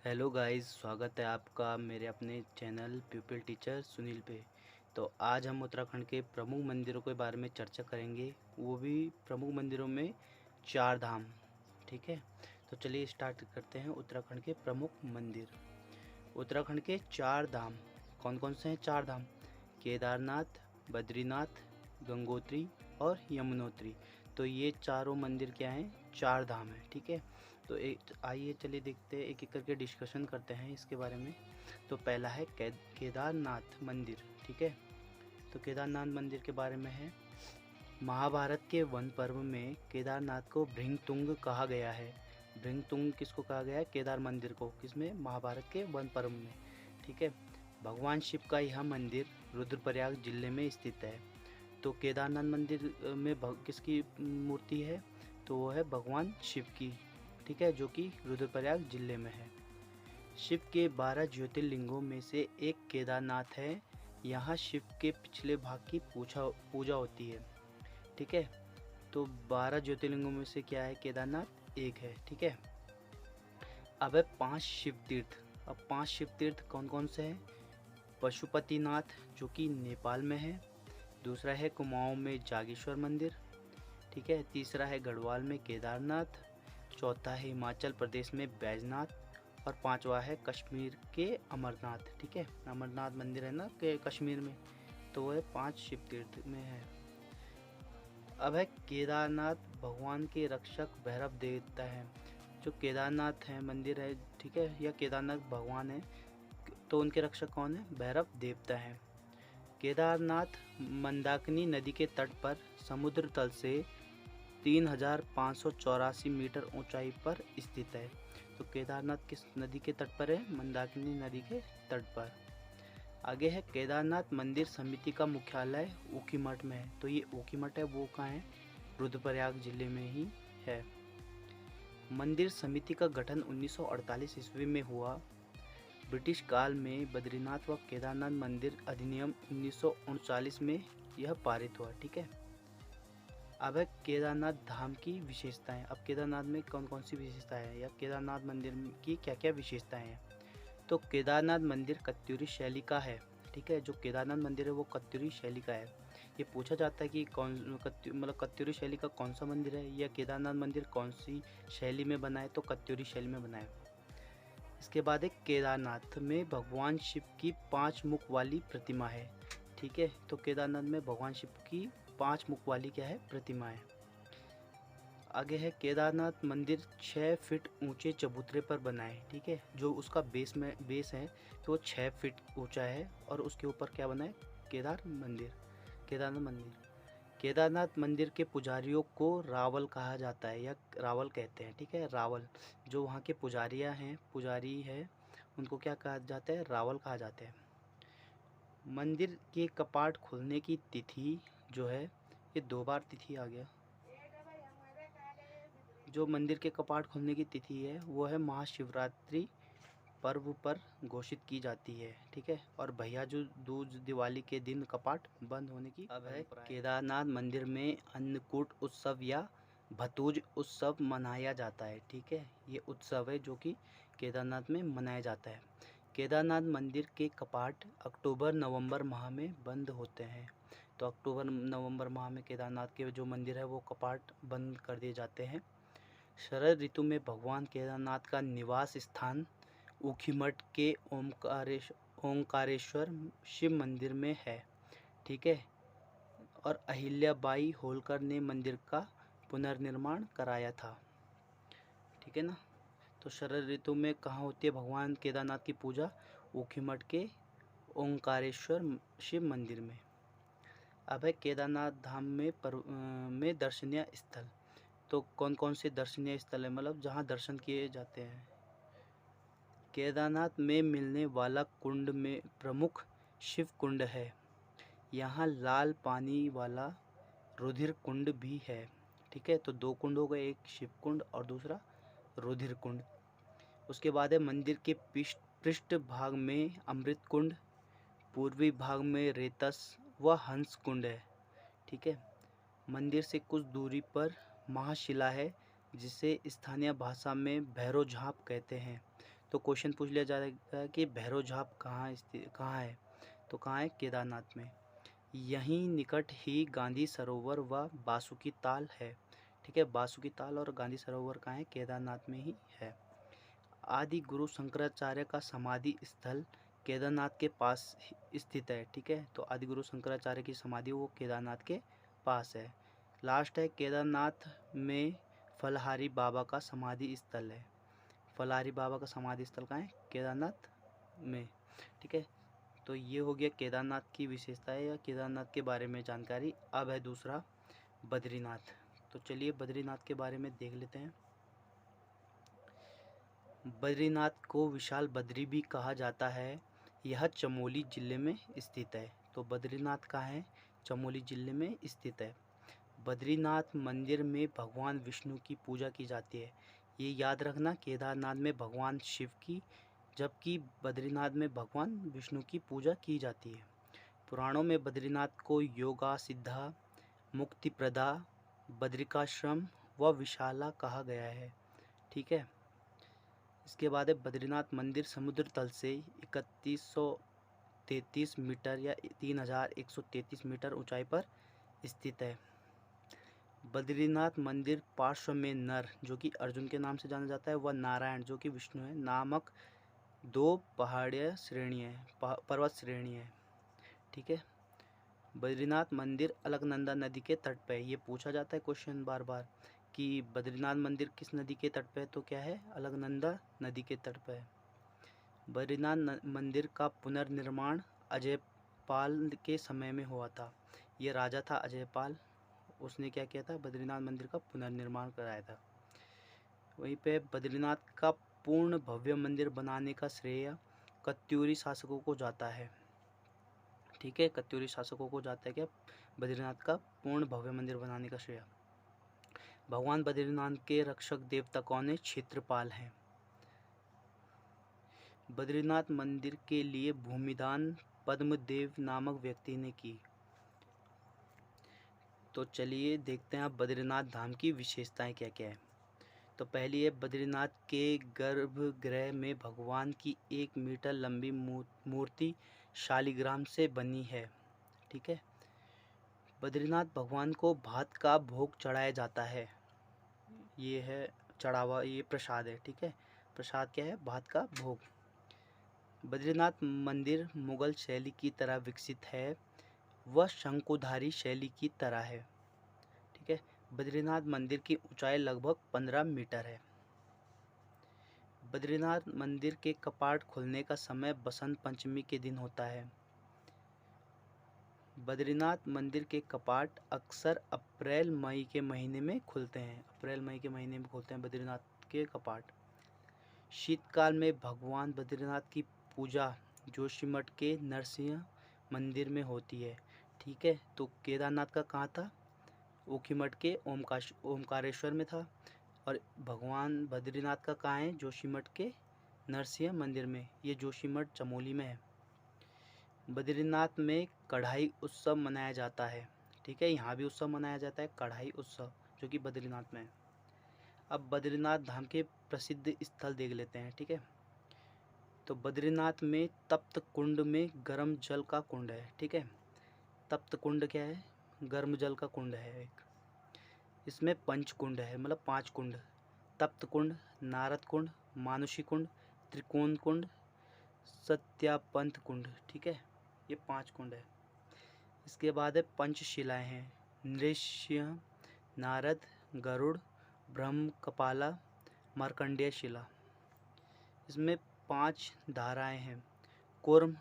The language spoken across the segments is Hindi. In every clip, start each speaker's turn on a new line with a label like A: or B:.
A: हेलो गाइस, स्वागत है आपका मेरे अपने चैनल प्यूपिल टीचर सुनील पे। तो आज हम उत्तराखंड के प्रमुख मंदिरों के बारे में चर्चा करेंगे, वो भी प्रमुख मंदिरों में चार धाम। ठीक है, तो चलिए स्टार्ट करते हैं। उत्तराखंड के प्रमुख मंदिर। उत्तराखंड के चार धाम कौन कौन से हैं? चार धाम: केदारनाथ, बद्रीनाथ, गंगोत्री और यमुनोत्री। तो ये चारों मंदिर क्या हैं? चार धाम हैं। ठीक है, तो आइए चलिए देखते हैं, एक एक करके डिस्कशन करते हैं इसके बारे में। तो पहला है केदारनाथ मंदिर। ठीक है, तो केदारनाथ मंदिर के बारे में है। महाभारत के वन पर्व में केदारनाथ को भृंगतुंग कहा गया है। भृंगतुंग किसको कहा गया है? केदार मंदिर को। किसमें? महाभारत के वन पर्व में। ठीक है, भगवान शिव का यह मंदिर रुद्रप्रयाग जिले में स्थित है। तो केदारनाथ मंदिर में किसकी मूर्ति है? तो वो है भगवान शिव की। ठीक है, जो कि रुद्रप्रयाग जिले में है। शिव के 12 ज्योतिर्लिंगों में से एक केदारनाथ है। यहाँ शिव के पिछले भाग की पूजा होती है। ठीक है, तो 12 ज्योतिर्लिंगों में से क्या है? केदारनाथ एक है। ठीक है, अब है 5 शिव तीर्थ। अब 5 शिव तीर्थ कौन कौन से हैं? पशुपतिनाथ, जो कि नेपाल में है। दूसरा है कुमाऊं में जागेश्वर मंदिर। ठीक है, तीसरा है गढ़वाल में केदारनाथ। चौथा है हिमाचल प्रदेश में बैजनाथ। और पांचवा है कश्मीर के अमरनाथ। ठीक है, अमरनाथ मंदिर है ना के कश्मीर में, तो वो है 5 शिव तीर्थ में है। अब है केदारनाथ भगवान के रक्षक भैरव देवता है। जो केदारनाथ है मंदिर है, ठीक है, या केदारनाथ भगवान है, तो उनके रक्षक कौन है? भैरव देवता है। केदारनाथ मंदाकिनी नदी के तट पर समुद्र तल से 3584 मीटर ऊंचाई पर स्थित है। तो केदारनाथ किस नदी के तट पर है? मंदाकिनी नदी के तट पर। आगे है केदारनाथ मंदिर समिति का मुख्यालय ऊखीमठ में है। तो ये ऊखीमठ है, वो कहाँ है? रुद्रप्रयाग जिले में ही है। मंदिर समिति का गठन 1948 ईस्वी में हुआ। ब्रिटिश काल में बद्रीनाथ व केदारनाथ मंदिर अधिनियम 1939 में यह पारित हुआ। ठीक है, अब है केदारनाथ धाम की विशेषताएं। अब केदारनाथ में कौन कौन सी विशेषताएं हैं, या केदारनाथ मंदिर की क्या क्या विशेषताएं हैं? तो केदारनाथ मंदिर कत्यूरी शैली का है। ठीक है, जो केदारनाथ मंदिर है वो कत्यूरी शैली का है। ये पूछा जाता है कि कत्यूरी शैली का कौन सा मंदिर है, या केदारनाथ मंदिर कौन सी शैली में बना है? तो कत्यूरी शैली में बना है। इसके बाद एक केदारनाथ में भगवान शिव की 5 मुख वाली प्रतिमा है। ठीक है, तो केदारनाथ में भगवान शिव की 5 मुख वाली क्या है? प्रतिमा है। आगे है केदारनाथ मंदिर 6 फीट ऊंचे चबूतरे पर बना है। ठीक है, जो उसका बेस है, तो वो 6 फीट ऊंचा है, और उसके ऊपर क्या बना है? केदारनाथ मंदिर। केदारनाथ मंदिर के पुजारियों को रावल कहा जाता है, या रावल कहते हैं। ठीक है, रावल जो वहाँ के पुजारी है, उनको क्या कहा जाता है? रावल कहा जाता है। मंदिर के कपाट खुलने की तिथि जो है, ये 2 बार तिथि आ गया। जो मंदिर के कपाट खुलने की तिथि है वो है महाशिवरात्रि पर्व पर घोषित की जाती है। ठीक है, और भैया दूज दिवाली के दिन कपाट बंद होने की। अब है केदारनाथ मंदिर में अन्नकूट उत्सव या भतूज उत्सव मनाया जाता है। ठीक है, ये उत्सव है जो कि केदारनाथ में मनाया जाता है। केदारनाथ मंदिर के कपाट अक्टूबर नवंबर माह में बंद होते हैं। तो अक्टूबर नवंबर माह में केदारनाथ के जो मंदिर है वो कपाट बंद कर दिए जाते हैं। शरद ऋतु में भगवान केदारनाथ का निवास स्थान ऊखीमठ के ओंकारेश्वर शिव मंदिर में है। ठीक है, और अहिल्याबाई होलकर ने मंदिर का पुनर्निर्माण कराया था। ठीक है ना, तो शरद ऋतु में कहाँ होती है भगवान केदारनाथ की पूजा? ऊखीमठ के ओंकारेश्वर शिव मंदिर में। अब है केदारनाथ धाम में दर्शनीय स्थल। तो कौन कौन से दर्शनीय स्थल है, मतलब जहाँ दर्शन किए जाते हैं? केदारनाथ में मिलने वाला कुंड में प्रमुख शिव कुंड है। यहाँ लाल पानी वाला रुधिर कुंड भी है। ठीक है, तो 2 कुंड हो गए, एक शिव कुंड और दूसरा रुधिर कुंड। उसके बाद है मंदिर के पृष्ठ भाग में अमृत कुंड, पूर्वी भाग में रेतस व हंस कुंड है। ठीक है, मंदिर से कुछ दूरी पर महाशिला है, जिसे स्थानीय भाषा में भैरव झाप कहते हैं। तो क्वेश्चन पूछ लिया जाएगा कि भैरव झाप कहाँ है, तो कहाँ है, केदारनाथ में। यहीं निकट ही गांधी सरोवर व बासुकी ताल है। ठीक है, बासुकी ताल और गांधी सरोवर कहाँ है, केदारनाथ में ही है। आदि गुरु शंकराचार्य का समाधि स्थल केदारनाथ के पास स्थित है। ठीक है, तो आदि गुरु शंकराचार्य की समाधि वो केदारनाथ के पास है। लास्ट है, केदारनाथ में फलहारी बाबा का समाधि स्थल है। फलहारी बाबा का समाधि स्थल कहाँ है, केदारनाथ में। ठीक है, तो ये हो गया केदारनाथ की विशेषताएं या केदारनाथ के बारे में जानकारी। अब है दूसरा बद्रीनाथ। तो चलिए बद्रीनाथ के बारे में देख लेते हैं। बद्रीनाथ को विशाल बद्री भी कहा जाता है। यह चमोली जिले में स्थित है। तो बद्रीनाथ कहाँ है, चमोली जिले में स्थित है। बद्रीनाथ मंदिर में भगवान विष्णु की पूजा की जाती है। ये याद रखना, केदारनाथ में भगवान शिव की, जबकि बद्रीनाथ में भगवान विष्णु की पूजा की जाती है। पुराणों में बद्रीनाथ को योगा सिद्धा, मुक्ति प्रदा, बद्रिकाश्रम व विशाला कहा गया है। ठीक है, इसके बाद है बद्रीनाथ मंदिर समुद्र तल से 3133 मीटर या 3133 मीटर ऊंचाई पर स्थित है। बद्रीनाथ मंदिर पार्श्व में नर, जो कि अर्जुन के नाम से जाना जाता है, व नारायण, जो कि विष्णु है, नामक दो पहाड़ीय श्रेणी है, पर्वत श्रेणी है। ठीक है, बद्रीनाथ मंदिर अलकनंदा नदी के तट पर है। ये पूछा जाता है क्वेश्चन बार बार कि बद्रीनाथ मंदिर किस नदी के तट पे है, तो क्या है, अलकनंदा नदी के तट पे है। बद्रीनाथ मंदिर का पुनर्निर्माण अजयपाल के समय में हुआ था। ये राजा था अजयपाल, उसने क्या किया था, बद्रीनाथ मंदिर का पुनर्निर्माण कराया था। वहीं पे बद्रीनाथ का पूर्ण भव्य मंदिर बनाने का श्रेय कत्यूरी शासकों को जाता है। ठीक है, कत्यूरी शासकों को जाता है क्या, बद्रीनाथ का पूर्ण भव्य मंदिर बनाने का श्रेय। भगवान बद्रीनाथ के रक्षक देवता कौन है, क्षेत्रपाल हैं। बद्रीनाथ मंदिर के लिए भूमिदान पद्मदेव नामक व्यक्ति ने की। तो चलिए देखते हैं अब बद्रीनाथ धाम की विशेषताएं क्या क्या है। तो पहली है, बद्रीनाथ के गर्भगृह में भगवान की 1 मीटर लंबी मूर्ति शालिग्राम से बनी है। ठीक है, बद्रीनाथ भगवान को भात का भोग चढ़ाया जाता है। ये है चढ़ावा, ये प्रसाद है। ठीक है, प्रसाद क्या है, भात का भोग। बद्रीनाथ मंदिर मुगल शैली की तरह विकसित है, वह शंकुधारी शैली की तरह है। ठीक है, बद्रीनाथ मंदिर की ऊंचाई लगभग 15 मीटर है। बद्रीनाथ मंदिर के कपाट खुलने का समय बसंत पंचमी के दिन होता है। बद्रीनाथ मंदिर के कपाट अक्सर अप्रैल मई के महीने में खुलते हैं। अप्रैल मई के महीने में खुलते हैं बद्रीनाथ के कपाट। शीतकाल में भगवान बद्रीनाथ की पूजा जोशीमठ के नरसिंह मंदिर में होती है। ठीक है, तो केदारनाथ का कहाँ था, ओखीमठ के ओमकारेश्वर में था, और भगवान बद्रीनाथ का कहाँ है, जोशीमठ के नरसिंह मंदिर में। ये जोशीमठ चमोली में है। बद्रीनाथ में कढ़ाई उत्सव मनाया जाता है। ठीक है, यहाँ भी उत्सव मनाया जाता है, कढ़ाई उत्सव, जो कि बद्रीनाथ में है। अब बद्रीनाथ धाम के प्रसिद्ध स्थल देख लेते हैं। ठीक है, तो बद्रीनाथ में तप्त कुंड में गर्म जल का कुंड है। ठीक है, तप्त कुंड क्या है, गर्म जल का कुंड है एक। इसमें पंच कुंड है, मतलब 5 कुंड, तप्त कुंड, नारद कुंड, मानुषी कुंड, त्रिकोण कुंड, सत्यापंथ कुंड। ठीक है, ये 5 कुंड है। इसके बाद है पंचशिलाएँ हैं, नृसिंह, नारद, गरुड़, ब्रह्म कपाला, मार्कंडेय शिला। इसमें 5 धाराएं हैं, कूर्म,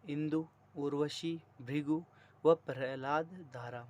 A: इंदु, उर्वशी, भृगु व प्रहलाद धारा।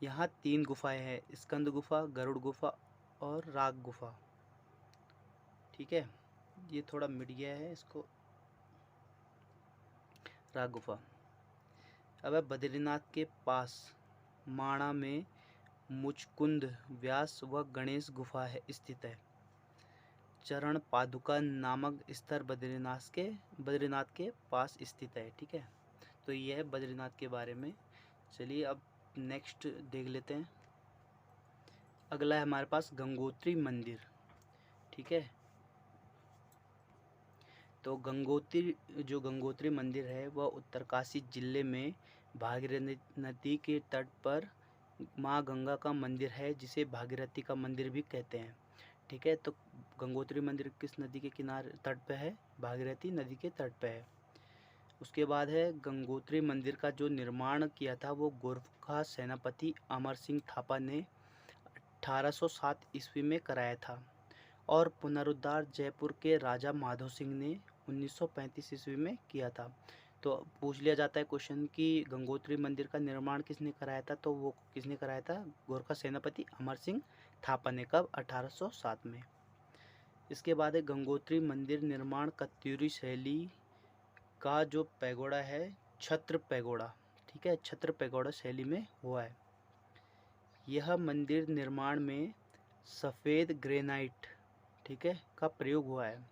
A: यहाँ 3 गुफाएं हैं, स्कंद गुफा, गरुड़ गुफा और राग गुफा। ठीक है, ये थोड़ा मिट गया है, इसको राग गुफा। अब है बद्रीनाथ के पास माणा में मुचकुंद, व्यास व गणेश गुफा है स्थित है। चरण पादुका नामक स्तर बद्रीनाथ के पास स्थित है। ठीक है, तो ये है बद्रीनाथ के बारे में। चलिए अब नेक्स्ट देख लेते हैं। अगला है हमारे पास गंगोत्री मंदिर। ठीक है, तो गंगोत्री मंदिर है वह उत्तरकाशी जिले में भागीरथी नदी के तट पर माँ गंगा का मंदिर है, जिसे भागीरथी का मंदिर भी कहते हैं। ठीक है, तो गंगोत्री मंदिर किस नदी के किनारे तट पे है? भागीरथी नदी के तट पे है। उसके बाद है गंगोत्री मंदिर का जो निर्माण किया था वो गोरखा सेनापति अमर सिंह थापा ने 1807 ईस्वी में कराया था, और पुनरुद्धार जयपुर के राजा माधो सिंह ने 1935 ईस्वी में किया था। तो पूछ लिया जाता है क्वेश्चन कि गंगोत्री मंदिर का निर्माण किसने कराया था, तो वो किसने कराया था? गोरखा सेनापति अमर सिंह थापा ने। कब? 1807 में। इसके बाद है गंगोत्री मंदिर निर्माण कत्यूरी शैली का जो पैगोडा है छत्र पैगोडा, ठीक है, छत्र पैगोडा शैली में हुआ है। यह मंदिर निर्माण में सफ़ेद ग्रेनाइट, ठीक है, का प्रयोग हुआ है।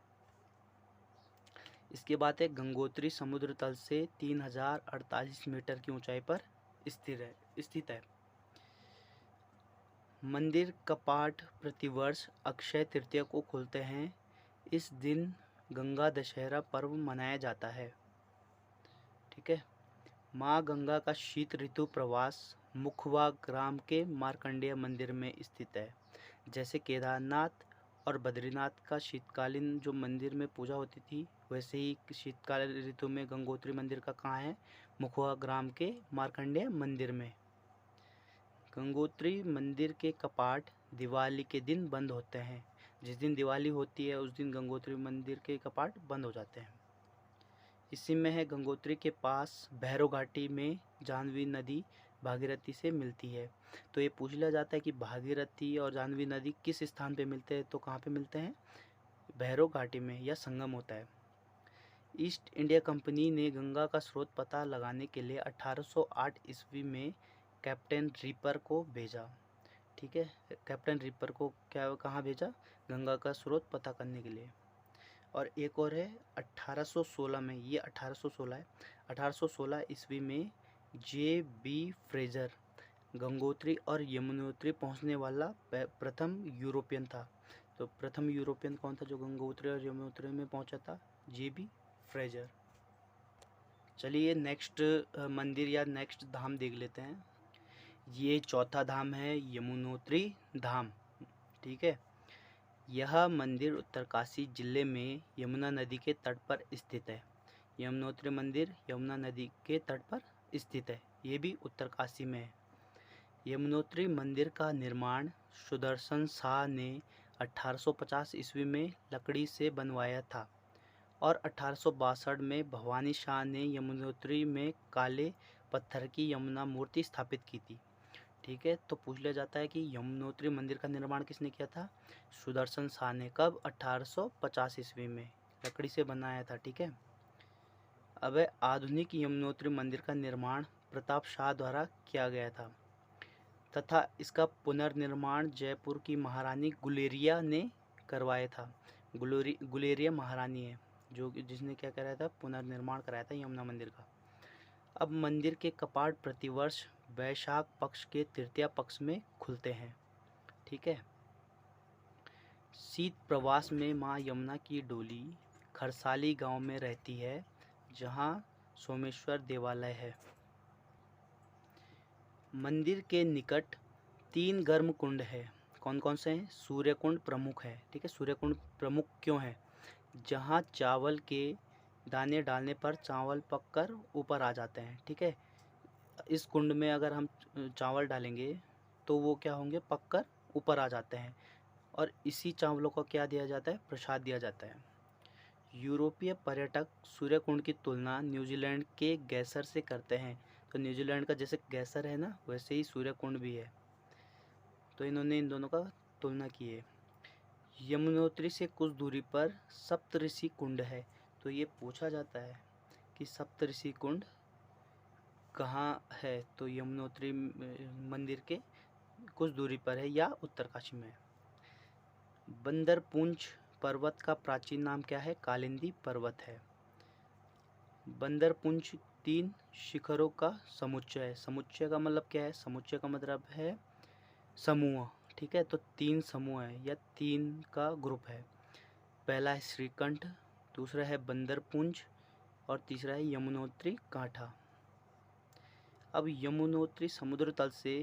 A: इसके बाद है गंगोत्री समुद्र तल से 3048 मीटर की ऊंचाई पर स्थित है। मंदिर कपाट प्रतिवर्ष अक्षय तृतीया को खुलते हैं। इस दिन गंगा दशहरा पर्व मनाया जाता है। ठीक है, माँ गंगा का शीत ऋतु प्रवास मुखवा ग्राम के मार्कंडेय मंदिर में स्थित है। जैसे केदारनाथ और बद्रीनाथ का शीतकालीन जो मंदिर में पूजा होती थी, वैसे ही शीतकाल ऋतु में गंगोत्री मंदिर का कहाँ है? मुखवा ग्राम के मार्कंडेय मंदिर में। गंगोत्री मंदिर के कपाट दिवाली के दिन बंद होते हैं। जिस दिन दिवाली होती है उस दिन गंगोत्री मंदिर के कपाट बंद हो जाते हैं। इसी में है गंगोत्री के पास भैरव घाटी में जाह्नवी नदी भागीरथी से मिलती है। तो ये पूछ लिया जाता है कि भागीरथी और जाह्नवी नदी किस स्थान पे मिलते हैं, तो कहाँ पे मिलते हैं? भैरव घाटी में, या संगम होता है। ईस्ट इंडिया कंपनी ने गंगा का स्रोत पता लगाने के लिए 1808 ईस्वी में कैप्टन रीपर को भेजा। ठीक है, कैप्टन रीपर को कहाँ भेजा? गंगा का स्रोत पता करने के लिए। और एक और है 1816 में, ये 1816 है, 1816 ईस्वी में J.B. फ्रेजर गंगोत्री और यमुनोत्री पहुंचने वाला प्रथम यूरोपियन था। तो प्रथम यूरोपियन कौन था जो गंगोत्री और यमुनोत्री में पहुंचा था? J.B. फ्रेजर। चलिए नेक्स्ट मंदिर या नेक्स्ट धाम देख लेते हैं। ये चौथा धाम है यमुनोत्री धाम। ठीक है, यह मंदिर उत्तरकाशी जिले में यमुना नदी के तट पर स्थित है। यमुनोत्री मंदिर यमुना नदी के तट पर स्थित है, ये भी उत्तरकाशी में है। यमुनोत्री मंदिर का निर्माण सुदर्शन शाह ने 1850 ईस्वी में लकड़ी से बनवाया था, और 1862 में भवानी शाह ने यमुनोत्री में काले पत्थर की यमुना मूर्ति स्थापित की थी। ठीक है, तो पूछ लिया जाता है कि यमुनोत्री मंदिर का निर्माण किसने किया था? सुदर्शन शाह ने। कब? 1850 ईस्वी में, लकड़ी से बनाया था। ठीक है, अब आधुनिक यमुनोत्री मंदिर का निर्माण प्रताप शाह द्वारा किया गया था, तथा इसका पुनर्निर्माण जयपुर की महारानी गुलेरिया ने करवाया था। गुलेरिया महारानी है जिसने क्या कराया था? पुनर्निर्माण कराया था यमुना मंदिर का। अब मंदिर के कपाट प्रतिवर्ष वैशाख पक्ष के तृतीया पक्ष में खुलते हैं। ठीक है, शीत प्रवास में माँ यमुना की डोली खरसाली गांव में रहती है, जहां सोमेश्वर देवालय है। मंदिर के निकट 3 गर्म कुंड है। कौन कौन से हैं? सूर्य कुंड प्रमुख है। ठीक है, सूर्य कुंड प्रमुख क्यों है? जहां चावल के दाने डालने पर चावल पककर ऊपर आ जाते हैं। ठीक है, इस कुंड में अगर हम चावल डालेंगे तो वो क्या होंगे? पककर ऊपर आ जाते हैं, और इसी चावलों को क्या दिया जाता है? प्रसाद दिया जाता है। यूरोपीय पर्यटक सूर्य कुंड की तुलना न्यूजीलैंड के गैसर से करते हैं। तो न्यूजीलैंड का जैसे गैसर है ना, वैसे ही सूर्य कुंड भी है, तो इन्होंने इन दोनों का तुलना की है। यमुनोत्री से कुछ दूरी पर सप्तऋषि कुंड है। तो ये पूछा जाता है कि सप्तऋषि कुंड कहाँ है, तो यमुनोत्री मंदिर के कुछ दूरी पर है या उत्तरकाशी में है। बंदरपुंज पर्वत का प्राचीन नाम क्या है? कालिंदी पर्वत है। बंदरपुंज 3 शिखरों का समुच्चय है। समुच्चय का मतलब क्या है? समुच्चय का मतलब है समूह। ठीक है, तो 3 समूह है या 3 का ग्रुप है। पहला है श्रीकंठ, दूसरा है बंदरपुंज और तीसरा है यमुनोत्री कांठा। अब यमुनोत्री समुद्र तल से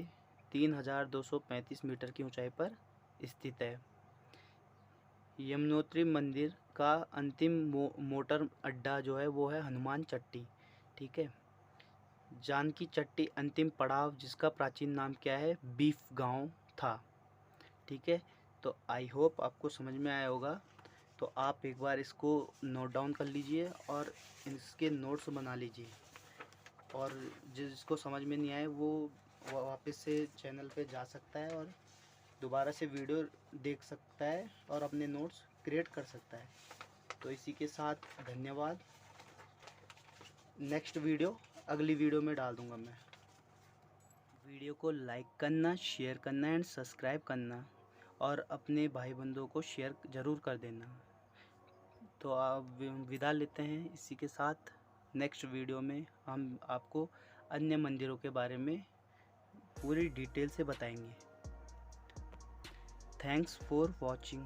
A: 3235 मीटर की ऊंचाई पर स्थित है। यमुनोत्री मंदिर का अंतिम मोटर अड्डा जो है वो है हनुमान चट्टी। ठीक है, जानकी चट्टी अंतिम पड़ाव जिसका प्राचीन नाम क्या है, बीफ गांव था। ठीक है, तो आई होप आपको समझ में आया होगा। तो आप एक बार इसको नोट डाउन कर लीजिए और इसके नोट्स बना लीजिए, और जिसको समझ में नहीं आए वो वापस से चैनल पे जा सकता है और दोबारा से वीडियो देख सकता है और अपने नोट्स क्रिएट कर सकता है। तो इसी के साथ धन्यवाद। नेक्स्ट वीडियो अगली वीडियो में डाल दूंगा मैं। वीडियो को लाइक करना, शेयर करना एंड सब्सक्राइब करना, और अपने भाई बंधुओं को शेयर ज़रूर कर देना। तो आप विदा लेते हैं इसी के साथ। नेक्स्ट वीडियो में हम आपको अन्य मंदिरों के बारे में पूरी डिटेल से बताएंगे। Thanks for watching.